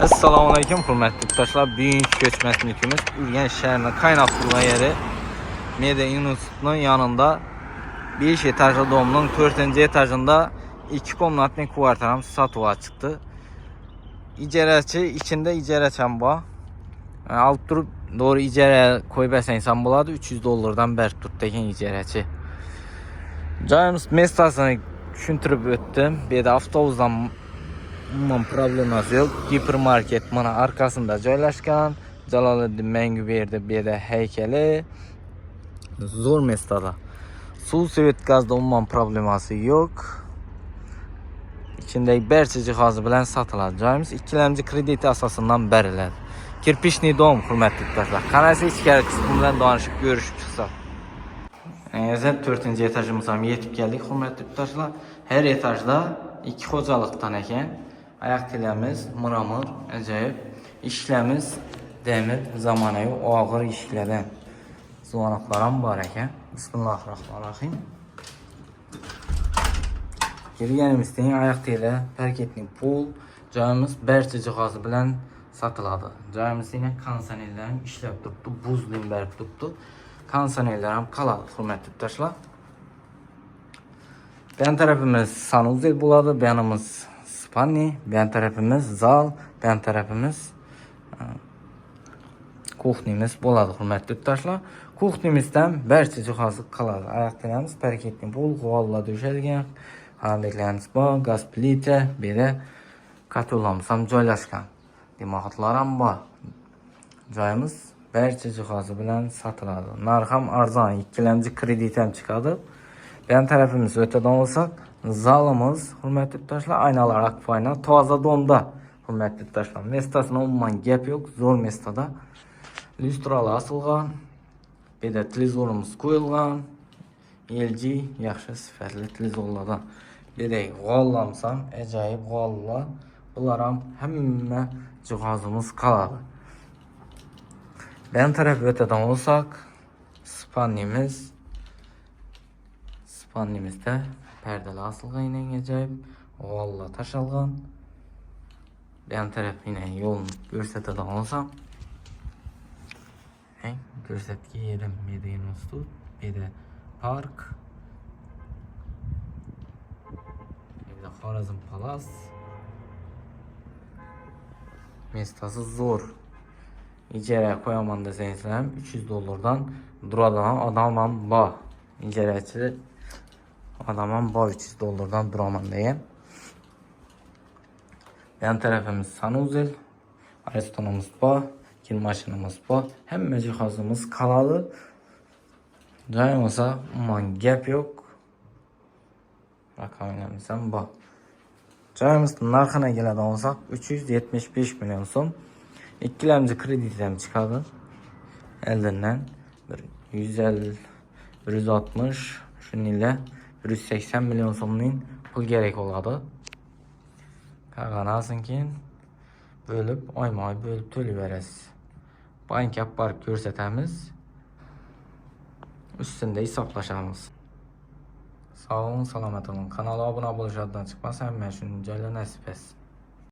Assalamu alaykum hurmatli yurtdoshlar. Bugungi ko'chmaslikimiz Urganch shahrining qaynab turgan yeri Media institutining yanında 5 etajli domning 4-etajında 2 komnatli kvartalamiz satışa chiqdi. İcarachi içinde icaraçam bor. Alıp turib doğru ijara qo'yib bersangiz bo'ladi. $300 berib turibdi ekan ijarachi. Joyimiz mestasini tushuntirib o'tdim. Bu yerda avtobusdan umuman problemasi yo'q. Gipermarket mana arkasında joylashgan. Jaloliddin Manguberdi bu yerda haykali. Zo'r mestada. Suv, svet, gazda umuman problemasi yo'q. İçindeki barcha jihozi bilan sotiladi. Joyimiz ikkilamchi kredit asosidan beriladi. Kirpishniy dom hurmatli yurtdoshlar. Qanasi ichkari qismi bilan donishib ko'rishib chiqsak. Esa 4-etajimizga yetib keldik hurmatli yurtdoshlar. Her etajda 2 xo'jalikdan ekan. Ayak tilamiz mıramır, ajoyib. İşlemiz demir, zamonaviy og'ir ishlardan. Zuvanaqlar ham bor ekan. Bismillahirrahmanirrahim. Kirganimizdan ayak teli, parketning pul, joyimiz barcha jihozi bilan sotiladi. Joyimiz yine kondisionerlar ham ishlab turibdi, buzlim berib turibdi. Kondisionerlar ham qoladi hurmatli yurtdoshlar. Bu yan tarafimiz sanuzel bo'ladi, bu yanimiz spalni, bu yan tarafimiz zal, bu yan tarafimiz kuxnimiz bo'ladi hurmatli yurtdoshlar. Kuxnimizdan barcha jihozi qoladi. Oyoq telamiz, parketning pul, g'ollar döşelgan, xonadonlarimiz bor, gaz plita, bu yerda kotolamiz ham joylashgan. Demoqatlar ham bor. Joyimiz barcha jihozi bilan sotiladi. Narx ham arzon, ikkilamchi kredit ham chiqadi. Bu yan tarafimiz o'tadan olsak, zalimiz hurmatli yurtdoshlar, aynalar akfayna, toza donda hurmatli yurtdoshlar. Mestasida umuman gap yo'q, zo'r mestada. Lyustralar asilgan, bu yerda televizorimiz qo'yilgan. LG yaxshi sifatli televizorlardan. Bu yerda g'ollarimiz ham ajoyib g'ollar. Bular ham hamma jihozimiz qoladi. Bu yan taraf o'tadan olsak, spannimizda perdeler asılgan ajoyib, g'ollar tashalgan. Bu yan taraf yine yo'lni ko'rsatadigan olsam, ko'rsatgan yerim Media institut, bu yerda park, bu yerda Xorazm Palas. Mestasi zo'r. İcara qo'yaman desangiz ham $300 duradigan odam ham bor. İcarachi adam ham bor, $300 duraman degan. Yan tarafimiz sanuzel, restoranimiz bor, kir mashinamiz bor. Hamma jihozimiz qoladi. Joyimiz umuman gap yo'q. Raqamlarimiz ham bor. Joyimizning narxini keladigan olsak, 375 million so'm. Ikkilamchi kredit ham chiqadi. Eldan 150, 160, shuningdek 180 million so'mning pul kerak bo'ladi. Qolganidan keyin bo'lib, oyma-oy bo'lib to'layverasiz. Bankka borib ko'rsatamiz. Ustida hisoblashamiz. Sağ olun, salomat olun. Kanala obuna bo'lishdan chiqmasa, hamma shuni joylar nasib etsin.